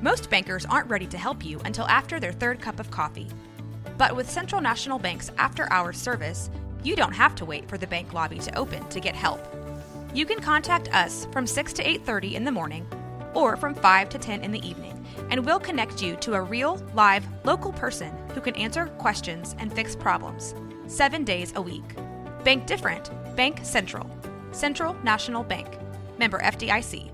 Most bankers aren't ready to help you until after their third cup of coffee. But with Central National Bank's after-hours service, you don't have to wait for the bank lobby to open to get help. You can contact us from 6 to 8:30 in the morning or from 5 to 10 in the evening, and we'll connect you to a real, live, local person who can answer questions and fix problems 7 days a week. Bank different. Bank Central. Central National Bank. Member FDIC.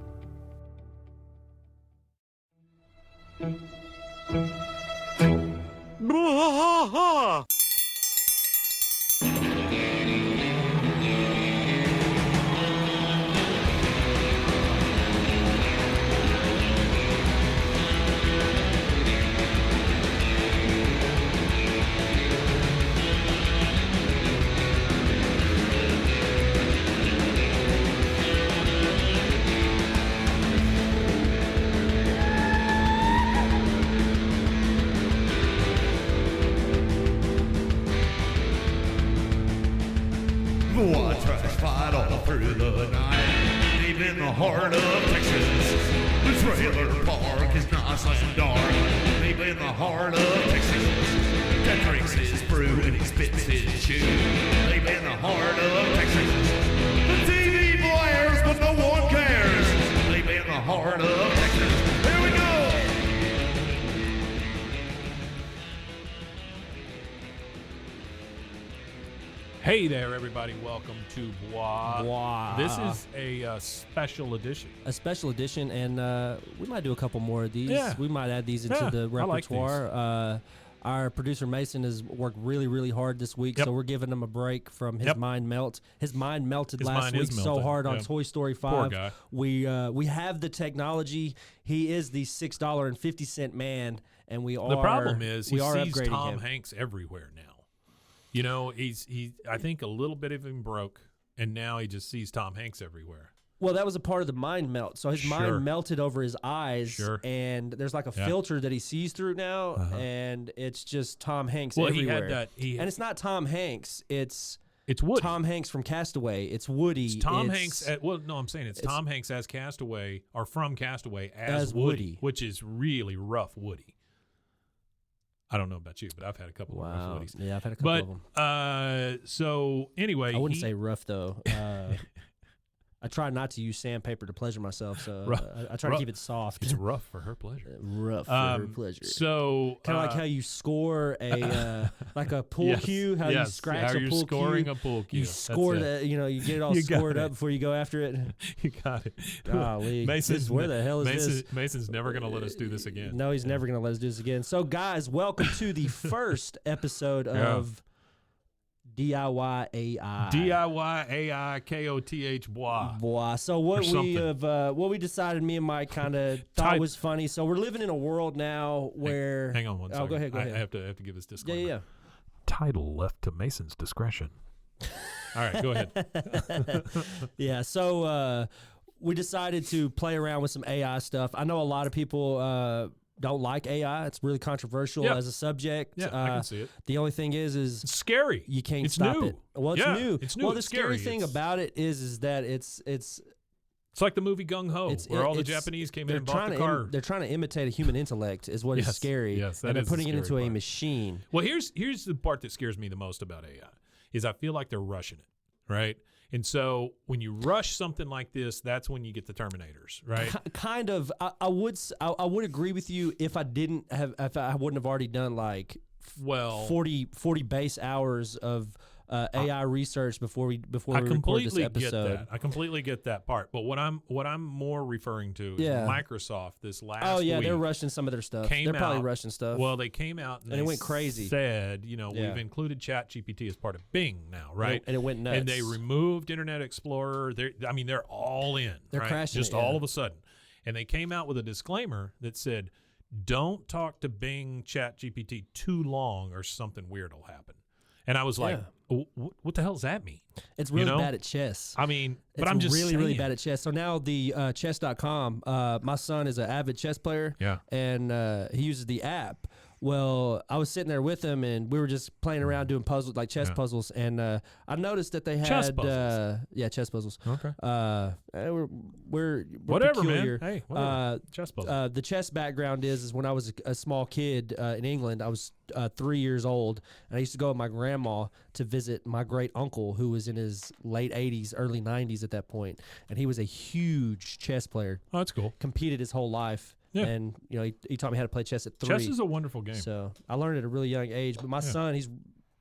I tried to fight all through the night, deep in the heart of Texas. The trailer park is nice and dark, deep in the heart of Texas. That drinks his brew and he spits his chew, deep in the heart of Texas. The TV blares, but no one cares, deep in the heart of Texas. Here we go! Hey there, everybody. Welcome to Bois. This is a special edition. A special edition, and we might do a couple more of these. Yeah. We might add these into the repertoire. I like our producer Mason has worked really, really hard this week, so we're giving him a break from his mind melt. His mind melted last week so hard on Toy Story 5. Poor guy. We have the technology. He is the $6.50 man, and we are. The problem is he sees upgrading Tom him. Hanks everywhere now. You know, he. I think a little bit of him broke, and now he just sees Tom Hanks everywhere. Well, that was a part of the mind melt. So his mind melted over his eyes, and there's like a filter that he sees through now, and it's just Tom Hanks everywhere. He had that. And it's not Tom Hanks. It's Woody. Tom Hanks from Castaway. It's Woody. It's Tom Hanks. I'm saying it's Tom Hanks as Castaway, or from Castaway as Woody, which is really rough Woody. I don't know about you, but I've had a couple of rough Woodies. Yeah, I've had a couple of them. So anyway, I wouldn't say rough though. I try not to use sandpaper to pleasure myself, so I try to keep it soft. It's rough for her pleasure. Rough for her pleasure. So kind of like how you score a like a pool cue, how you scratch how a you're pool scoring cue. a pool cue. You score that, you get it all scored up before you go after it. You got it. Golly, where the hell is this? Mason's never going to let us do this again. No, he's never going to let us do this again. So, guys, welcome to the first episode of D.I.Y. AI. D.I.Y. AI KOTH Bois. Bois. So what we decided, me and Mike kind of thought was funny. So we're living in a world now where. Hang on one second. Go ahead. I have to give this disclaimer. Yeah. Title left to Mason's discretion. All right, go ahead. Yeah. So we decided to play around with some AI stuff. I know a lot of people don't like AI. It's really controversial as a subject. Yeah, I can see it. The only thing is it's scary. You can't it's stop new. it. Well, it's new. It's new. Well, the it's scary scary. thing about it is that it's like the movie Gung Ho, where all the Japanese came in and bought the car. They're trying to imitate a human intellect, is what is scary. Yes, that and they're is putting it into part. a machine. Well, here's the part that scares me the most about AI is I feel like they're rushing it, right? And so when you rush something like this, that's when you get the Terminators, right? Kind of. I would agree with you if I wouldn't have already done like 40 base hours of AI research before we record this episode. I completely get that part. But what I'm more referring to is Microsoft this last week. They're rushing some of their stuff. They're probably rushing stuff. Well, they came out and it went crazy. Said, we've included ChatGPT as part of Bing now, right? And it went nuts. And they removed Internet Explorer. They're all in. They're crashing just all of a sudden. And they came out with a disclaimer that said, don't talk to Bing ChatGPT too long or something weird will happen. And I was like, what the hell does that mean? It's really bad at chess. I mean, but I'm just really, saying. really bad at chess. So now the chess.com, my son is an avid chess player. Yeah. And he uses the app. Well, I was sitting there with them, and we were just playing around doing puzzles, like chess puzzles, and I noticed that they had chess puzzles. chess puzzles. Okay. We're Whatever, peculiar. man. Hey, whatever. Chess puzzles. The chess background is when I was a small kid in England. I was 3 years old, and I used to go with my grandma to visit my great uncle, who was in his late 80s, early 90s at that point, and he was a huge chess player. Oh, that's cool. Competed his whole life. Yeah. And, he taught me how to play chess at 3. Chess is a wonderful game. So I learned at a really young age. But my son, he's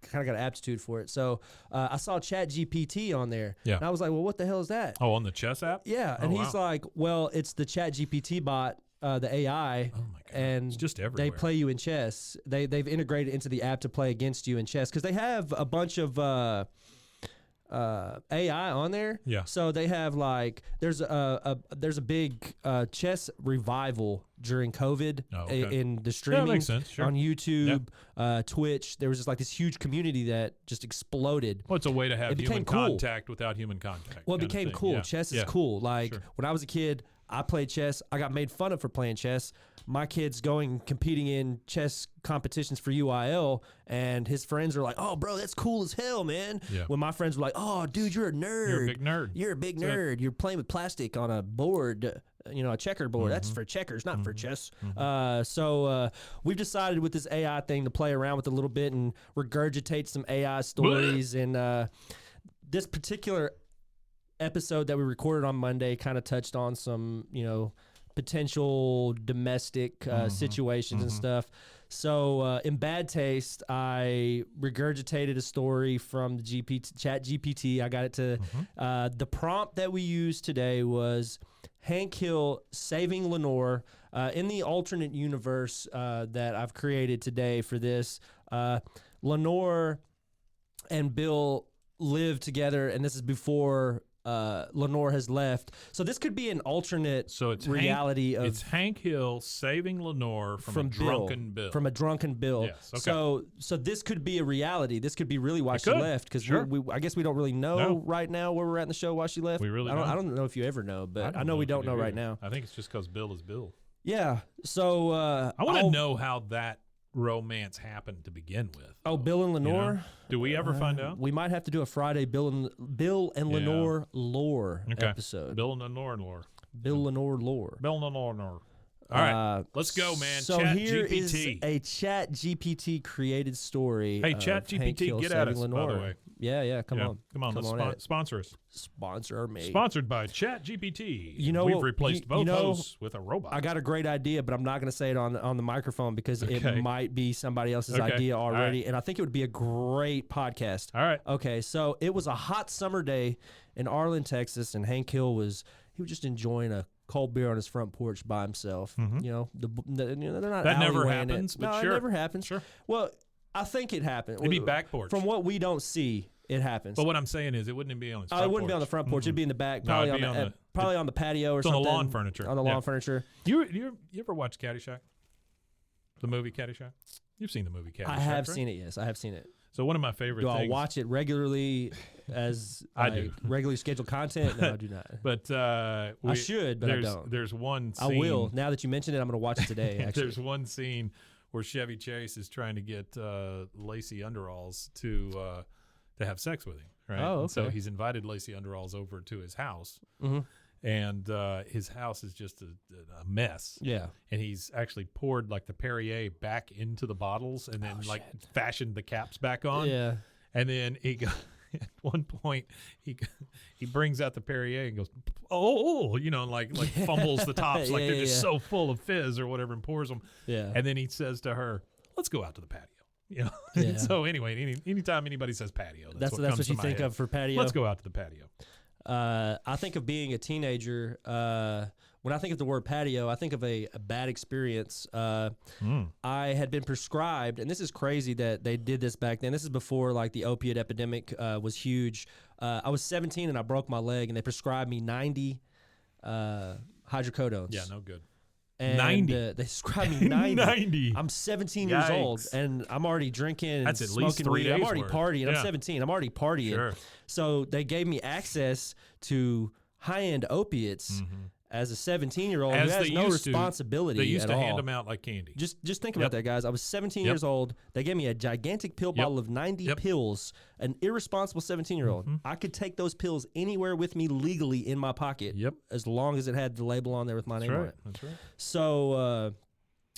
kind of got an aptitude for it. So I saw ChatGPT on there. Yeah. And I was like, well, what the hell is that? Oh, on the chess app? Yeah. And he's like, well, it's the ChatGPT bot, the AI. Oh, my God. And it's just everywhere. They play you in chess. They've integrated into the app to play against you in chess because they have a bunch of AI on there. Yeah. So they have there's a big chess revival during COVID in the streaming makes sense. Sure. On YouTube, Twitch. There was just this huge community that just exploded. Well, it's a way to have human contact without human contact. Well, it became cool. Yeah. Chess is cool. When I was a kid, I played chess. I got made fun of for playing chess. My kid's competing in chess competitions for UIL, and his friends are like, "Oh, bro, that's cool as hell, man." Yeah. When my friends were like, "Oh, dude, you're a nerd. You're a big nerd. You're a big nerd. You're playing with plastic on a board, a checkerboard. Mm-hmm. That's for checkers, not for chess." Mm-hmm. So we've decided with this AI thing to play around with a little bit and regurgitate some AI stories. And this particular episode that we recorded on Monday kind of touched on some, potential domestic situations and stuff. So in bad taste, I regurgitated a story from the ChatGPT. I got it to the prompt that we used today was Hank Hill saving Lenore. In the alternate universe that I've created today for this, Lenore and Bill live together, and this is before Lenore has left. So this could be an alternate reality of... It's Hank Hill saving Lenore from a drunken Bill. From a drunken Bill. Yes, okay. So this could be a reality. This could be really why she left. Because I guess we don't really know right now where we're at in the show why she left. We really don't. I don't know if you ever know, but I know we don't know right now. I think it's just because Bill is Bill. Yeah. So... I want to know how that romance happened to begin with. Oh, Bill and Lenore? Do we ever find out? We might have to do a Friday Bill and Lenore lore episode. Bill and Lenore lore. Bill Lenore lore. Bill and Lenore lore. All right, let's go, man. So here is a ChatGPT created story. Hey, ChatGPT, get at us, Lenore. by the way. Yeah, come on. Come on, sponsor us. Sponsor me. Sponsored by ChatGPT. We've replaced both hosts with a robot. I got a great idea, but I'm not going to say it on the microphone because it might be somebody else's idea already, and I think it would be a great podcast. All right. Okay, so it was a hot summer day in Arlen, Texas, and Hank Hill was just enjoying a cold beer on his front porch by himself. They're not. That never happens. But sure. It never happens. Sure. Well, I think it happened. It'd be back porch. From what we don't see, it happens. But what I'm saying is, it wouldn't be on his front porch. It wouldn't be on the front porch. It'd be in the back, probably on the patio or something. On the lawn furniture. On the lawn furniture. You ever watch Caddyshack? The movie Caddyshack? You've seen the movie Caddyshack, I have seen it, yes. I have seen it. So one of my favorite things... Do I watch it regularly as I do. Regularly scheduled content? No, I do not. But I should, but I don't. There's one scene... I will. Now that you mentioned it, I'm going to watch it today, actually. There's one scene where Chevy Chase is trying to get Lacey Underalls to have sex with him, right? Oh, okay. And so he's invited Lacey Underalls over to his house. Mm-hmm. And his house is just a mess. Yeah. And he's actually poured the Perrier back into the bottles and then fashioned the caps back on. Yeah. And then at one point he brings out the Perrier and goes, like fumbles the tops they're just so full of fizz or whatever and pours them. Yeah. And then he says to her, "Let's go out to the patio." Yeah. So anyway, anytime anybody says patio, that's what you think of for patio. Let's go out to the patio. I think of being a teenager. When I think of the word patio, I think of a bad experience. I had been prescribed, and this is crazy that they did this back then. This is before the opiate epidemic was huge. I was 17 and I broke my leg, and they prescribed me 90 hydrocodones. Yeah, no good. And 90. They prescribed me 90. 90. I'm 17 years old, and I'm already drinking and That's at smoking least 3 weed. days I'm already worth. partying. Yeah. I'm 17. I'm already partying. Sure. So they gave me access to high-end opiates, as a 17-year-old who has no responsibility they used at to all. hand them out like candy. Just think about that, guys. I was 17 years old. They gave me a gigantic pill bottle of 90 pills. An irresponsible 17-year-old. I could take those pills anywhere with me legally in my pocket. As long as it had the label on there with my name on it. That's right. So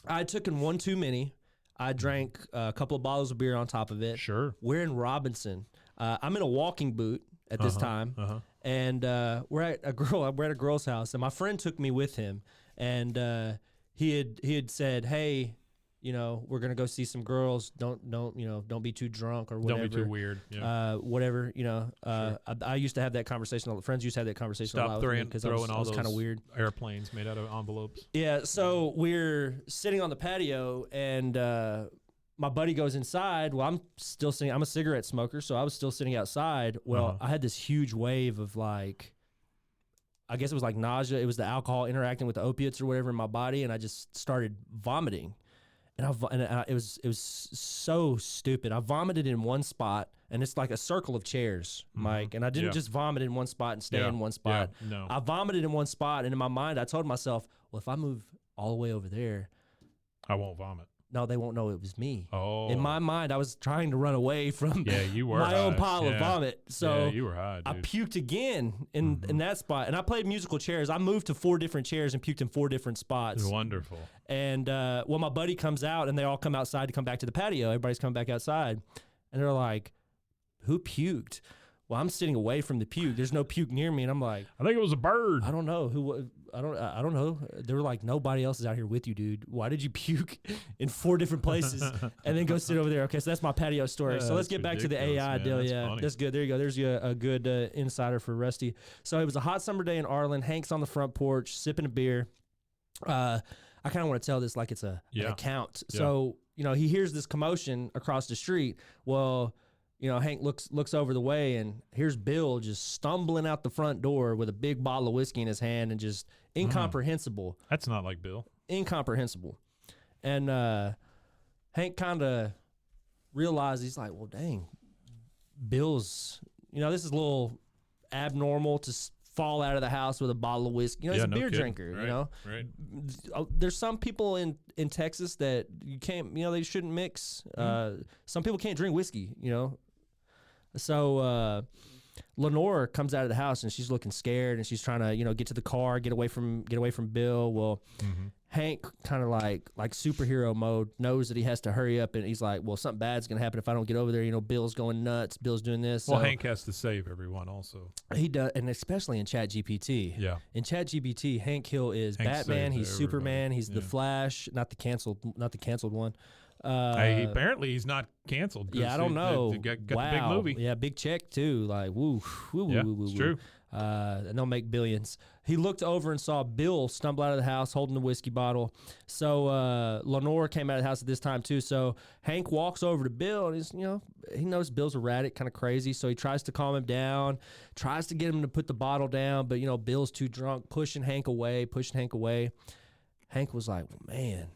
I took in one too many. I drank a couple of bottles of beer on top of it. Sure. We're in Robinson. I'm in a walking boot at this time. And we're at a girl's house, and my friend took me with him, and he had said, "Hey, you know, we're gonna go see some girls. Don't be too drunk or whatever. Don't be too weird. Whatever, you know." I used to have that conversation. Friends used to have that conversation. Stop throwing I was kind of weird. Airplanes made out of envelopes. Yeah. So we're sitting on the patio, and my buddy goes inside. Well, I'm still sitting. I'm a cigarette smoker, so I was still sitting outside. Well, I had this huge wave of like, I guess it was like nausea. It was the alcohol interacting with the opiates or whatever in my body, and I just started vomiting. It was so stupid. I vomited in one spot, and it's like a circle of chairs, Mike. And I didn't just vomit in one spot and stay in one spot. No. I vomited in one spot, and in my mind, I told myself, well, if I move all the way over there, I won't vomit. No, they won't know it was me. Oh. In my mind, I was trying to run away from you were my own pile of vomit. So you were high, dude. I puked again in that spot. And I played musical chairs. I moved to 4 different chairs and puked in 4 different spots. Wonderful. And my buddy comes out, and they all come outside to come back to the patio. Everybody's coming back outside. And they're like, who puked? Well, I'm sitting away from the puke. There's no puke near me. And I'm like, I think it was a bird. I don't know. I don't know. They were like, nobody else is out here with you, dude. Why did you puke in 4 different places and then go sit over there? Okay, so that's my patio story. So let's get back to the AI deal. Yeah, that's good. There you go. There's a good insider for Rusty. So it was a hot summer day in Arlen. Hank's on the front porch sipping a beer. I kind of want to tell this like it's an account. So, you know, he hears this commotion across the street. Well, you know, Hank looks over the way, and here's Bill just stumbling out the front door with a big bottle of whiskey in his hand, and just incomprehensible. That's not like Bill. Incomprehensible. And Hank kind of realized, he's like, well, dang, Bill's, you know, this is a little abnormal to fall out of the house with a bottle of whiskey. You know, he's a beer drinker, right, you know. Right. There's some people in Texas that you can't, you know, they shouldn't mix. Some people can't drink whiskey, you know. So Lenore comes out of the house, and she's looking scared, and she's trying to, you know, get to the car, get away from Bill. Well, Hank kind of like superhero mode, knows that he has to hurry up, and he's like, well, something bad's gonna happen if I don't get over there. You know, Bill's going nuts. Bill's doing this. Well, so Hank has to save everyone also. He does, and especially in ChatGPT. Yeah. In ChatGPT, Hank Hill is Batman. He's Superman. He's the Flash, not the canceled one. Apparently he's not canceled. Yeah, I don't know. They got the big movie. Yeah, big check too. Like woo, it's true. And they'll make billions. He looked over and saw Bill stumble out of the house holding the whiskey bottle. So Lenore came out of the house at this time too. So Hank walks over to Bill, and he's, you know, he knows Bill's erratic, kind of crazy. So he tries to calm him down, tries to get him to put the bottle down, but you know, Bill's too drunk, pushing Hank away. Hank was like, well, man,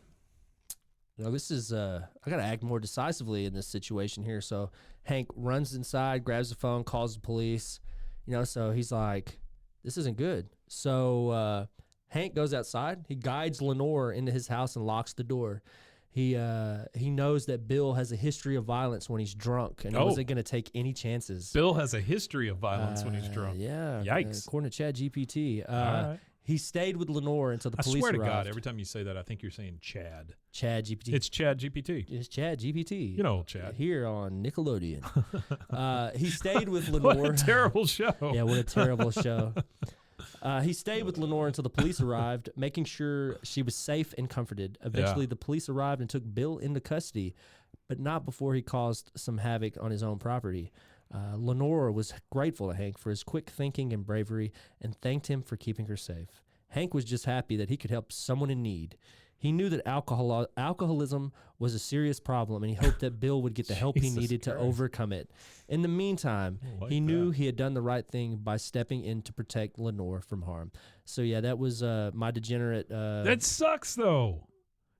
you know, this is, I got to act more decisively in this situation here. So Hank runs inside, grabs the phone, calls the police, you know, so he's like, this isn't good. So Hank goes outside. He guides Lenore into his house and locks the door. He knows that Bill has a history of violence when he's drunk, and he wasn't going to take any chances. Bill has a history of violence when he's drunk. Yeah. Yikes. According to ChatGPT. All right. He stayed with Lenore until the police arrived. I arrived. swear to God, every time you say that, I think you're saying Chad. ChatGPT. It's ChatGPT. It's ChatGPT. You know Chad. Here on Nickelodeon. He stayed with Lenore. What a terrible show. Yeah, what a terrible show. He stayed with Lenore until the police arrived, making sure she was safe and comforted. Eventually, the police arrived and took Bill into custody, but not before he caused some havoc on his own property. Lenore was grateful to Hank for his quick thinking and bravery, and thanked him for keeping her safe. Hank was just happy that he could help someone in need. He knew that alcoholism was a serious problem, and he hoped that Bill would get the help he needed to overcome it. In the meantime, he knew he had done the right thing by stepping in to protect Lenore from harm. So yeah, that was my degenerate. That sucks though,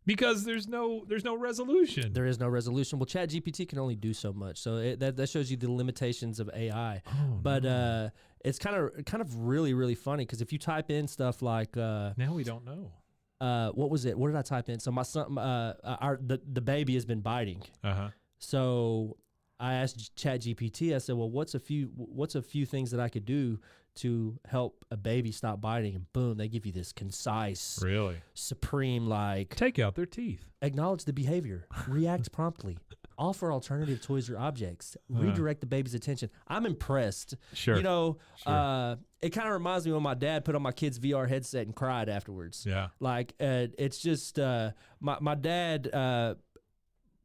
because there's no resolution. There is no resolution. Well, ChatGPT can only do so much, so that shows you the limitations of AI. But it's kind of really, really funny because if you type in stuff like now we don't know. What was it? What did I type in? So my son, the baby has been biting. So I asked ChatGPT. I said, well, what's a few things that I could do to help a baby stop biting? And boom, they give you this concise, really supreme, like, take out their teeth, acknowledge the behavior, react promptly, offer alternative toys or objects, redirect the baby's attention. I'm impressed. Sure. You know, it kind of reminds me when my dad put on my kid's VR headset and cried afterwards. Yeah. Like, it's just, my dad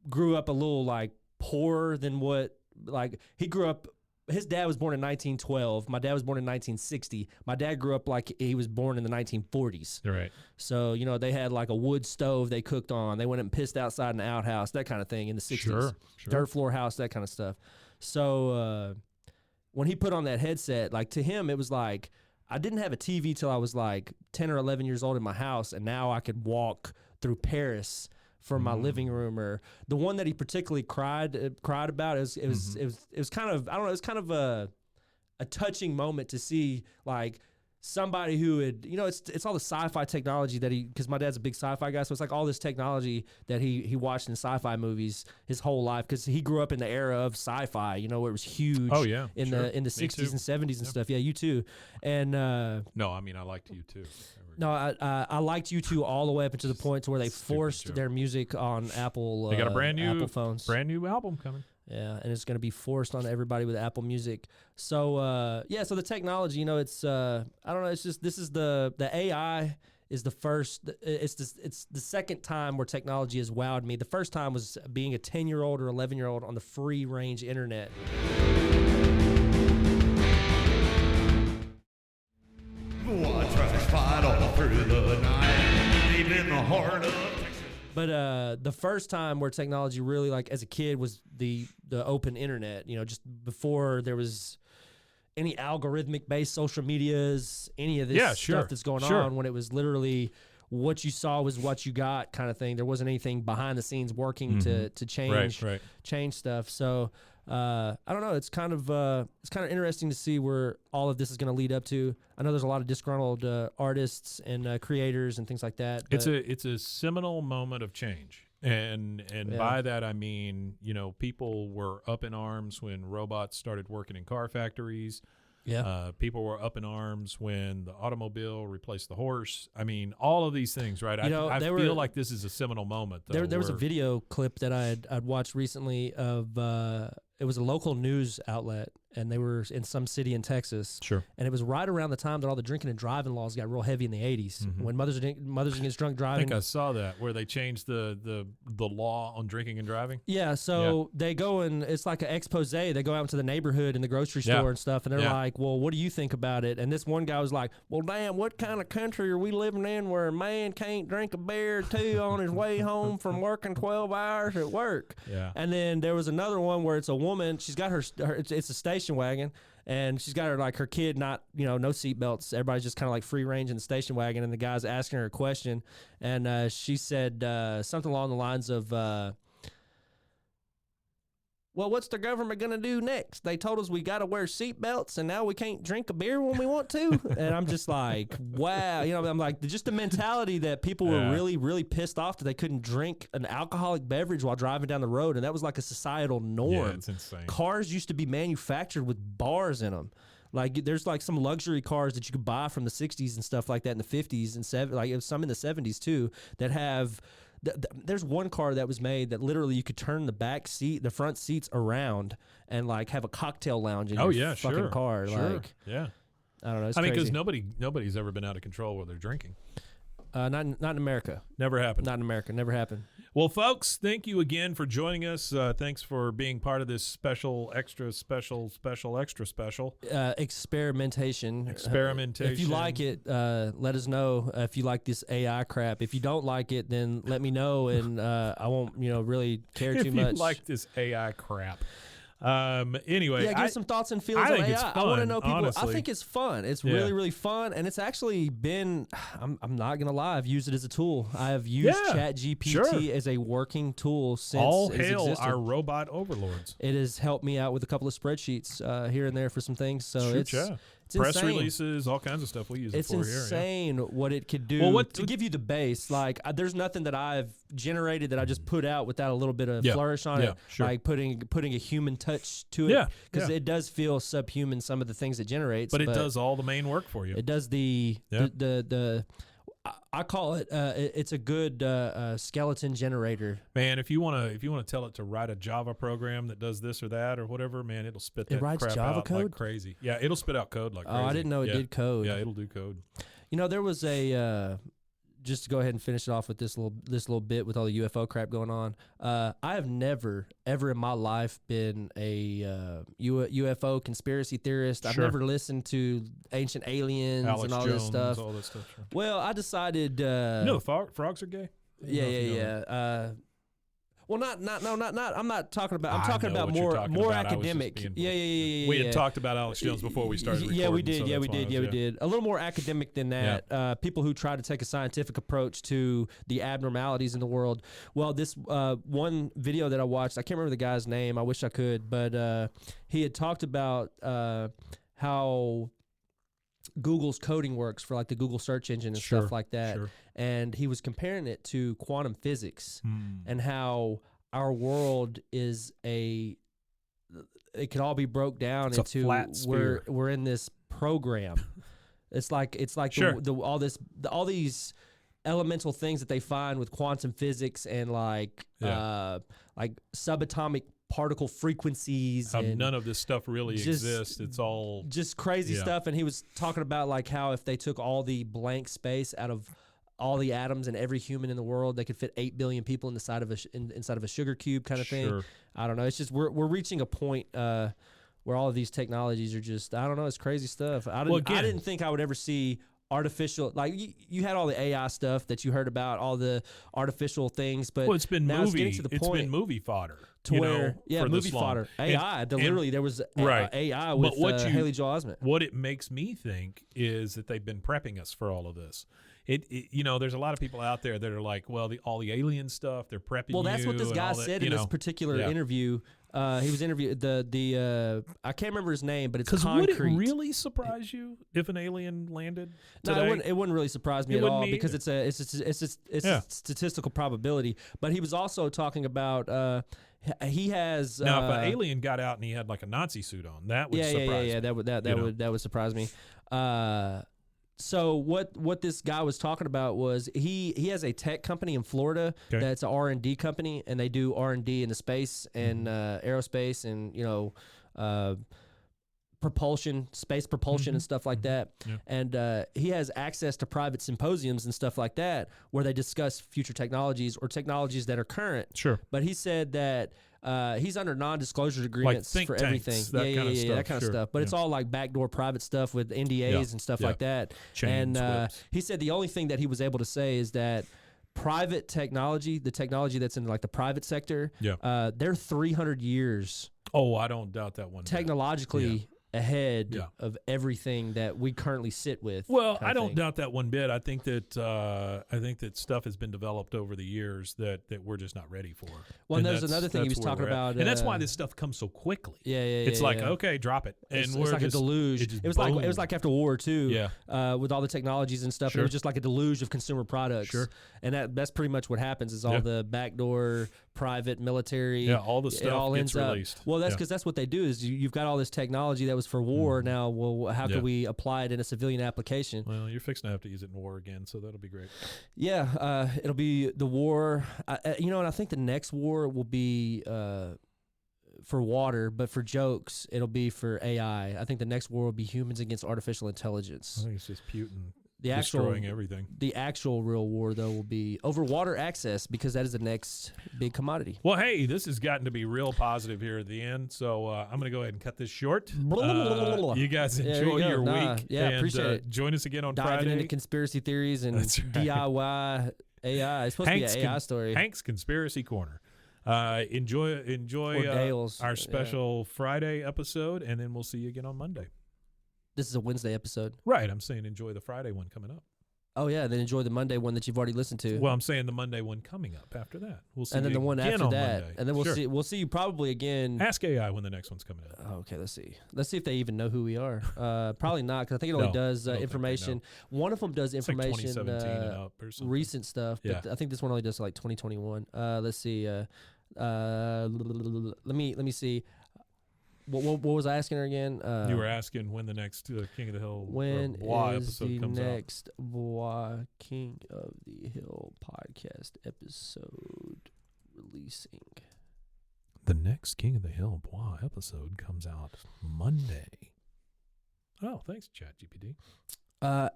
grew up a little, like, poorer than what, like, he grew up. His dad was born in 1912. My dad was born in 1960. My dad grew up like he was born in the 1940s. Right. So, you know, they had like a wood stove they cooked on. They went and pissed outside in the outhouse, that kind of thing in the 60s. Sure. Dirt floor house, that kind of stuff. So when he put on that headset, like, to him, it was like, I didn't have a TV till I was like 10 or 11 years old in my house, and now I could walk through Paris from my living room. Or the one that he particularly cried about, it was kind of, I don't know, it was kind of a touching moment to see, like, somebody who had, you know, it's all the sci-fi technology that because my dad's a big sci-fi guy, so it's like all this technology that he watched in sci-fi movies his whole life, because he grew up in the era of sci-fi, you know, where it was huge. Oh yeah, in the 60s and 70s and stuff. Yeah, you too. And no, I mean, I liked you too. No, I liked U2 all the way up to the point to where they forced their music on Apple. They got a brand new Apple phones, brand new album coming. Yeah, and it's going to be forced on everybody with Apple Music. So yeah, so the technology, you know, it's I don't know, it's just, this is the AI is the first. It's the second time where technology has wowed me. The first time was being a 10-year-old or 11-year-old on the free range internet. Watch us fight all through the night, deep in the heart of Texas. But the first time where technology really, like, as a kid, was the open internet. You know, just before there was any algorithmic based social medias, any of this stuff that's going on. When it was literally what you saw was what you got, kind of thing. There wasn't anything behind the scenes working to change stuff. So I don't know. It's kind of interesting to see where all of this is going to lead up to. I know there's a lot of disgruntled artists and creators and things like that. It's a seminal moment of change, and by that I mean, you know, people were up in arms when robots started working in car factories. Yeah. People were up in arms when the automobile replaced the horse. I mean, all of these things, right? I feel like this is a seminal moment. Though, there was a video clip that I'd watched recently of it was a local news outlet, and they were in some city in Texas. Sure. And it was right around the time that all the drinking and driving laws got real heavy in the 80s, when mothers against drunk driving. I think I saw that, where they changed the law on drinking and driving. Yeah, so they go, and it's like an expose. They go out into the neighborhood in the grocery store and stuff, and they're like, well, what do you think about it? And this one guy was like, well, damn, what kind of country are we living in where a man can't drink a beer or two on his way home from working 12 hours at work? Yeah. And then there was another one where it's a woman. She's got her it's a station wagon, and she's got her kid, not, you know, no seatbelts. Everybody's just kind of like free range in the station wagon, and the guy's asking her a question, and she said something along the lines of, well, what's the government going to do next? They told us we got to wear seatbelts, and now we can't drink a beer when we want to. And I'm just like, wow. You know, I'm like, just the mentality that people were really, really pissed off that they couldn't drink an alcoholic beverage while driving down the road. And that was like a societal norm. Yeah, it's insane. Cars used to be manufactured with bars in them. Like, there's like some luxury cars that you could buy from the 60s and stuff like that in the 50s and like some in the 70s too, that have... There's one car that was made that literally you could turn the front seats around and like have a cocktail lounge in your fucking car. Sure. Like, yeah, I don't know. It's crazy. Because nobody's ever been out of control while they're drinking. Not in America. Never happened. Not in America. Never happened. Well, folks, thank you again for joining us. Thanks for being part of this extra special. Experimentation. Experimentation. If you like it, let us know if you like this AI crap. If you don't like it, then let me know, and I won't, really care too much. If you like this AI crap. Anyway, give us some thoughts and feelings on AI. I want to know people. Honestly. I think it's fun. It's really, really fun, and it's actually been. I'm not gonna lie. I've used it as a tool. I have used ChatGPT as a working tool since all it's hail existed. Our robot overlords. It has helped me out with a couple of spreadsheets here and there for some things. So it's press insane. releases, all kinds of stuff we use it It's for here. insane what it could do to give you the base. Like, there's nothing that I've generated that I just put out without a little bit of flourish on it. Sure. Like putting a human touch to it. Because it does feel subhuman, some of the things it generates. But it does all the main work for you. It does the I call it it's a good skeleton generator. Man, if you want to tell it to write a Java program that does this or that or whatever, man, it'll spit that writes crap Java out code? like crazy. Yeah, it'll spit out code like crazy. Oh, I didn't know it did code. Yeah, it'll do code. You know, there was a just to go ahead and finish it off with this little bit with all the UFO crap going on. I have never ever in my life been a UFO conspiracy theorist. I've never listened to Ancient Aliens Alex and all Jones, this stuff. all this stuff. Sure. Well, I decided. You know the frogs are gay. Yeah. Well, not. I'm not talking about. I'm talking about more academic. Yeah. We had talked about Alex Jones before we started recording. Yeah, we did. So we did. A little more academic than that. People who try to take a scientific approach to the abnormalities in the world. Well, this one video that I watched, I can't remember the guy's name. I wish I could, but he had talked about how Google's coding works for like the Google search engine and stuff like that. Sure. And he was comparing it to quantum physics and how our world is it can all be broke down it's into a flat sphere. we're in this program. it's like sure. all these elemental things that they find with quantum physics and like subatomic particle frequencies. And none of this stuff really exists. It's all just crazy stuff. And he was talking about like how if they took all the blank space out of all the atoms in every human in the world, they could fit 8 billion people inside of a sugar cube kind of thing. I don't know. It's just we're reaching a point where all of these technologies are just, I don't know, it's crazy stuff. I didn't think I would ever see artificial, like you had all the AI stuff that you heard about, all the artificial things, but it's been now movie. It's getting to the point been movie fodder. To where, movie fodder. AI, literally, there was AI with Haley Joel Osment. What it makes me think is that they've been prepping us for all of this. There's a lot of people out there that are like, well, all the alien stuff, they're prepping you. Well, that's what this guy said in this particular interview. He was interviewed I can't remember his name, but it's concrete. Would it really surprise you if an alien landed today? No, it wouldn't really surprise me at all because it's a statistical probability. But he was also talking about he has now if an alien got out and he had like a Nazi suit on, that would surprise me. That would surprise me. So what this guy was talking about was he has a tech company in Florida that's an R&D company, and they do R&D in the space and aerospace and space propulsion and stuff like that. Yeah. And he has access to private symposiums and stuff like that where they discuss future technologies or technologies that are current. Sure. But he said that he's under non-disclosure agreements like for tanks, everything. That kind of stuff. But it's all like backdoor private stuff with NDAs and stuff like that. He said the only thing that he was able to say is that private technology, the technology that's in like the private sector, they're 300 years. Oh, I don't doubt that one. Technologically ahead of everything that we currently sit with. Well, I don't doubt that one bit. I think that stuff has been developed over the years that we're just not ready for. Well, and there's another thing he was talking about, and that's why this stuff comes so quickly. It's like okay, drop it, and it's like a deluge. It was like after World War II, with all the technologies and stuff. It was just like a deluge of consumer products. And that's pretty much what happens. Is all the backdoor private military. All the stuff all gets released. Well, that's because that's what they do. Is you've got all this technology that was for war. Now, well, how can we apply it in a civilian application? Well, you're fixing to have to use it in war again, so that'll be great. Yeah, it'll be the war. And I think the next war will be for water, but for jokes, it'll be for AI. I think the next war will be humans against artificial intelligence. I think it's just Putin. Destroying everything. The actual real war, though, will be over water access because that is the next big commodity. Well, hey, this has gotten to be real positive here at the end, so I'm going to go ahead and cut this short. You guys enjoy your week. Yeah, appreciate it. Join us again on Diving Friday. Into conspiracy theories and D.I.Y. AI. It's supposed to be an AI story. Hank's Conspiracy Corner. Enjoy our special Friday episode, and then we'll see you again on Monday. This is a Wednesday episode. Right. I'm saying enjoy the Friday one coming up. Oh yeah, then enjoy the Monday one that you've already listened to. Well, I'm saying the Monday one coming up after that. We'll see. And then the one after that, Monday. and then we'll see you probably again. Ask AI when the next one's coming up. Okay, let's see if they even know who we are. Probably not, because I think it only does information. One of them does information, like 2017 and up or something. Recent stuff. But I think this one only does like 2021. Let's see. Let me see. What was I asking her again? You were asking when the next King of the Hill when Bois is episode the comes next Bois King of the Hill podcast episode releasing. The next King of the Hill Bois episode comes out Monday. Oh, thanks, ChatGPT.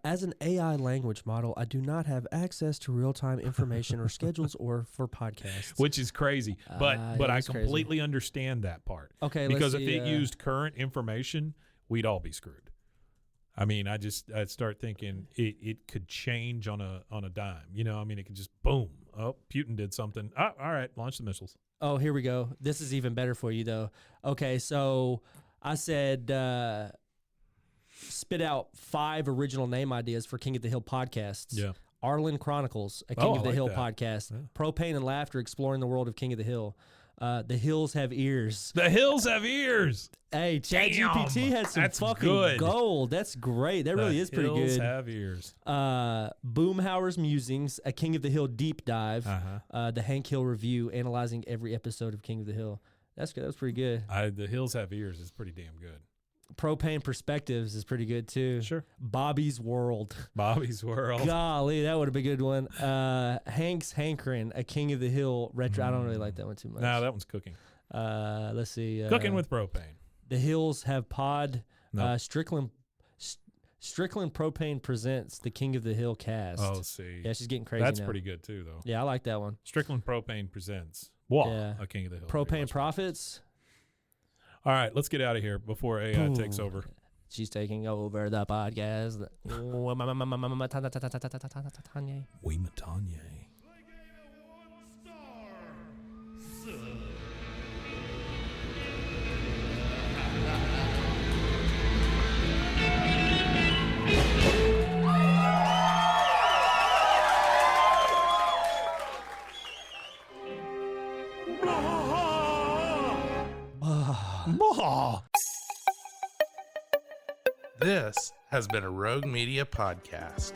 As an AI language model, I do not have access to real-time information or schedules or for podcasts. Which is crazy, but I completely understand that part. Okay, because let's if see, it used current information, we'd all be screwed. I mean, I'd start thinking it could change on a dime. You know, I mean, it could just boom. Oh, Putin did something. Oh, all right, launch the missiles. Oh, here we go. This is even better for you, though. Okay, so I said spit out 5 original name ideas for King of the Hill podcasts. Yeah. Arlen Chronicles, a King of the Hill that. podcast. Yeah. Propane and Laughter, exploring the world of King of the Hill. The Hills Have Ears. The Hills Have Ears. Hey, ChatGPT had some fucking good. gold. That's great. That really is pretty good. The Hills Have Ears. Boomhauer's Musings, a King of the Hill deep dive. The Hank Hill Review, analyzing every episode of King of the Hill. That's good. That was pretty good. The Hills Have Ears is pretty damn good. Propane Perspectives is pretty good too. Sure. Bobby's World. Bobby's World. Golly, that would have been a good one. Hank's Hankrin, a King of the Hill retro. I don't really like that one too much. No, that one's cooking. Let's see. Cooking with propane. The Hills Have Pod. No. Strickland Propane presents the King of the Hill cast. Oh, see. Yeah, she's getting crazy. That's now. pretty good too, though. Yeah, I like that one. Strickland Propane presents a King of the Hill. Propane Profits. All right, let's get out of here before AI takes over. She's taking over the podcast. We Matanye. This has been a Rogue Media podcast.